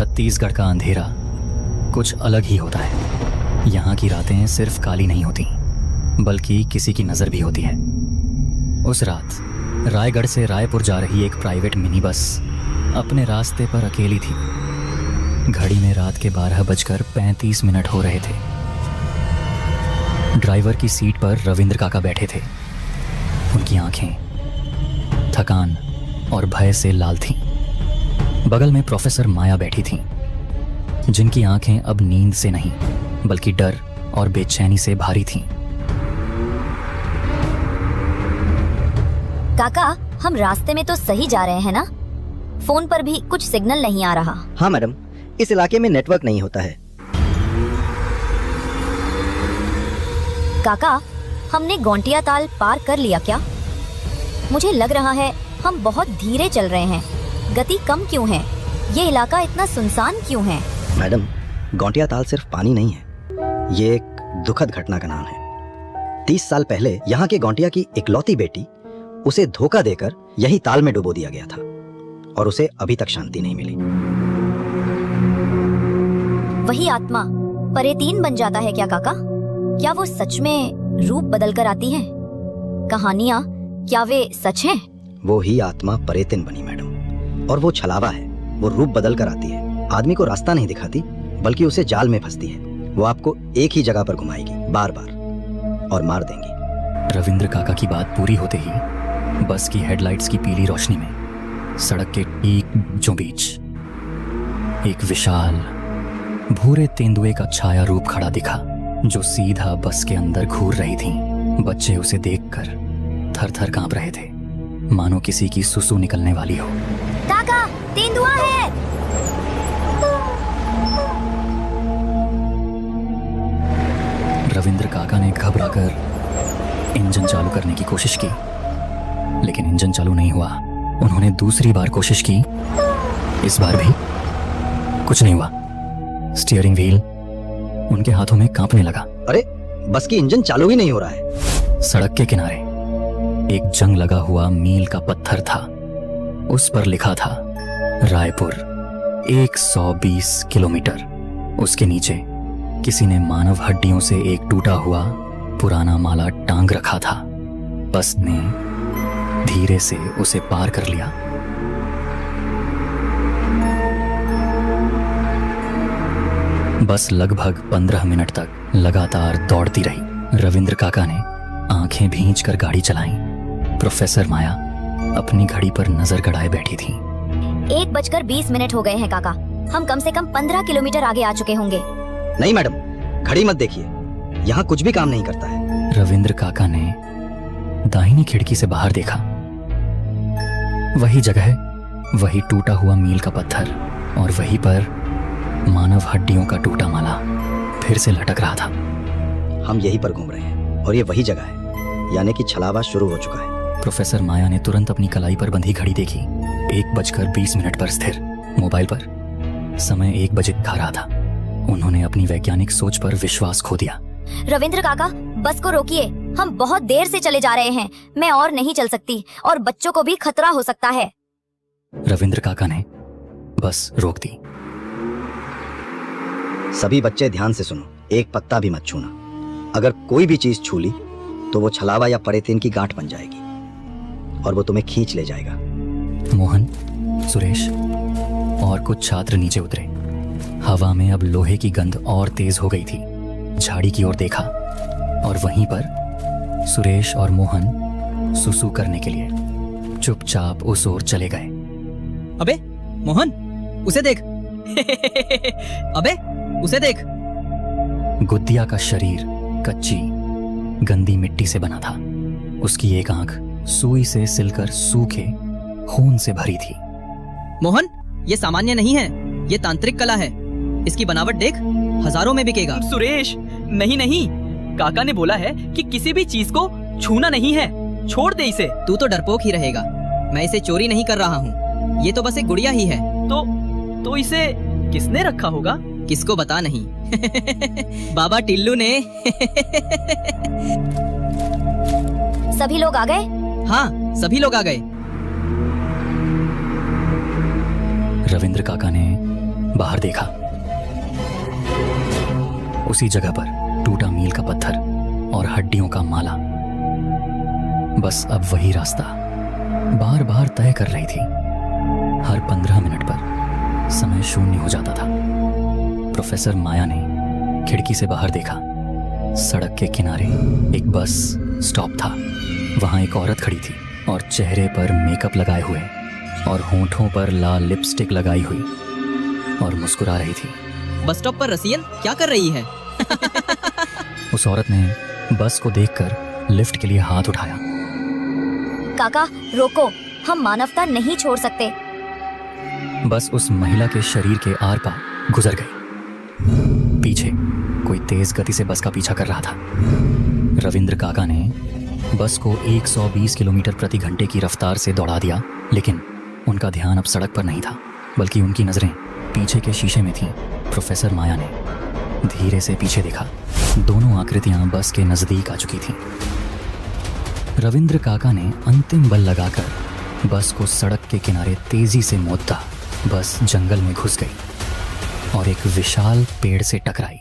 छत्तीसगढ़ का अंधेरा कुछ अलग ही होता है। यहाँ की रातें सिर्फ काली नहीं होती, बल्कि किसी की नज़र भी होती है। उस रात रायगढ़ से रायपुर जा रही एक प्राइवेट मिनी बस अपने रास्ते पर अकेली थी। घड़ी में रात के 12:35 हो रहे थे। ड्राइवर की सीट पर रविंद्र काका बैठे थे। उनकी आंखें थकान और भय से लाल थीं। बगल में प्रोफेसर माया बैठी थीं, जिनकी आंखें अब नींद से नहीं बल्कि डर और बेचैनी से भारी थीं। काका, हम रास्ते में तो सही जा रहे हैं ना? फोन पर भी कुछ सिग्नल नहीं आ रहा। हाँ मैडम, इस इलाके में नेटवर्क नहीं होता है। काका, हमने गोंटिया ताल पार कर लिया क्या? मुझे लग रहा है हम बहुत धीरे चल रहे हैं। गति कम क्यों है? ये इलाका इतना सुनसान क्यों है? मैडम, गोंटिया ताल सिर्फ पानी नहीं है, ये एक दुखद घटना का नाम है। 30 साल पहले यहाँ के गोंटिया की इकलौती बेटी, उसे धोखा देकर यही ताल में डुबो दिया गया था और उसे अभी तक शांति नहीं मिली। वही आत्मा परेतीन बन जाता है क्या काका? क्या वो सच में रूप बदल कर आती है? कहानियाँ क्या वे सच हैं? वो ही आत्मा परेतिन बनी मैडम, और वो छलावा है। वो रूप बदल कर आती है, आदमी को रास्ता नहीं दिखाती बल्कि उसे जाल में फंसती है। वो आपको एक ही जगह पर घुमाएगी बार बार और मार देंगी। रविंद्र काका की बात पूरी होते ही बस की हेडलाइट्स की पीली रोशनी में सड़क के ठीक बीचों बीच एक विशाल भूरे तेंदुए का छाया रूप खड़ा दिखा, जो सीधा बस के अंदर घूर रही थी। बच्चे उसे देखकर थर थर कांप रहे थे, मानो किसी की सुसु निकलने वाली हो। काका, तेंदुआ है! रविंद्र काका ने घबराकर इंजन चालू करने की कोशिश की, लेकिन इंजन चालू नहीं हुआ। उन्होंने दूसरी बार कोशिश की, इस बार भी कुछ नहीं हुआ। स्टीयरिंग व्हील उनके हाथों में कांपने लगा। अरे, बस की इंजन चालू ही नहीं हो रहा है। सड़क के किनारे एक जंग लगा हुआ मील का पत्थर था। उस पर लिखा था रायपुर 120 किलोमीटर। उसके नीचे किसी ने मानव हड्डियों से एक टूटा हुआ पुराना माला टांग रखा था। बस ने धीरे से उसे पार कर लिया। बस लगभग 15 मिनट तक लगातार दौड़ती रही। रविंद्र काका ने आंखें भींचकर गाड़ी चलाई। प्रोफेसर माया अपनी घड़ी पर नजर गड़ाए बैठी थी। 1:20 हो गए हैं काका। हम कम से कम 15 किलोमीटर आगे आ चुके होंगे। नहीं मैडम, घड़ी मत देखिए, यहाँ कुछ भी काम नहीं करता है। रविंद्र काका ने दाहिनी खिड़की से बाहर देखा। वही जगह, वही टूटा हुआ मील का पत्थर और वहीं पर मानव हड्डियों का टूटा माला फिर से लटक रहा था। हम यहीं पर घूम रहे हैं और ये वही जगह है, यानी कि छलावा शुरू हो चुका है। प्रोफेसर माया ने तुरंत अपनी कलाई पर बंधी घड़ी देखी। 1:20 पर स्थिर मोबाइल पर समय 1 बजे दिखा रहा था। उन्होंने अपनी वैज्ञानिक सोच पर विश्वास खो दिया। रविंद्र काका, बस को रोकिए। हम बहुत देर से चले जा रहे हैं। मैं और नहीं चल सकती और बच्चों को भी खतरा हो सकता है। रविंद्र काका ने बस रोक दी। सभी बच्चे ध्यान से सुनो, एक पत्ता भी मत छूना। अगर कोई भी चीज छू ली तो वो छलावा या परेतिन की गांठ बन जाएगी और वो तुम्हें खींच ले जाएगा। मोहन, सुरेश और कुछ छात्र नीचे उतरे। हवा में अब लोहे की गंध और तेज हो गई थी। झाड़ी की ओर देखा और वहीं पर सुरेश और मोहन सुसु करने के लिए चुपचाप उस ओर चले गए। अबे मोहन, उसे देख। अबे उसे देख। गुद्दिया का शरीर कच्ची गंदी मिट्टी से बना था। उसकी एक आंख सुई से सिलकर सूखे खून से भरी थी। मोहन, ये सामान्य नहीं है, ये तांत्रिक कला है। इसकी बनावट देख, हजारों में बिकेगा। सुरेश, नहीं नहीं, काका ने बोला है कि किसी भी चीज को छूना नहीं है। छोड़ दे इसे। तू तो डरपोक ही रहेगा। मैं इसे चोरी नहीं कर रहा हूँ, ये तो बस एक गुड़िया ही है। तो इसे किसने रखा होगा? किसको बता नहीं। बाबा टिल्लू ने। सभी लोग आ गए? हाँ, सभी लोग आ गए। रविंद्र काका ने बाहर देखा। उसी जगह पर टूटा मील का पत्थर और हड्डियों का माला। बस अब वही रास्ता बार बार तय कर रही थी। हर 15 मिनट पर समय शून्य हो जाता था। प्रोफेसर माया ने खिड़की से बाहर देखा। सड़क के किनारे एक बस स्टॉप था। वहां एक औरत खड़ी थी और चेहरे पर मेकअप लगाए हुए और होंठों पर लाल लिपस्टिक लगाई हुई और मुस्कुरा रही थी। बस स्टॉप पर रसियन क्या कर रही है? उस औरत ने बस को देखकर लिफ्ट के लिए हाथ उठाया। काका रोको, हम मानवता नहीं छोड़ सकते। बस उस महिला के शरीर के आर पार गुजर गई। पीछे कोई तेज गति से बस का पीछा कर रहा था। रविंद्र काका ने बस को 120 किलोमीटर प्रति घंटे की रफ्तार से दौड़ा दिया, लेकिन उनका ध्यान अब सड़क पर नहीं था, बल्कि उनकी नजरें पीछे के शीशे में थीं। प्रोफेसर माया ने धीरे से पीछे देखा। दोनों आकृतियां बस के नजदीक आ चुकी थीं। रविंद्र काका ने अंतिम बल लगाकर बस को सड़क के किनारे तेजी से मोड़ता बस जंगल में घुस गई और एक विशाल पेड़ से टकराई।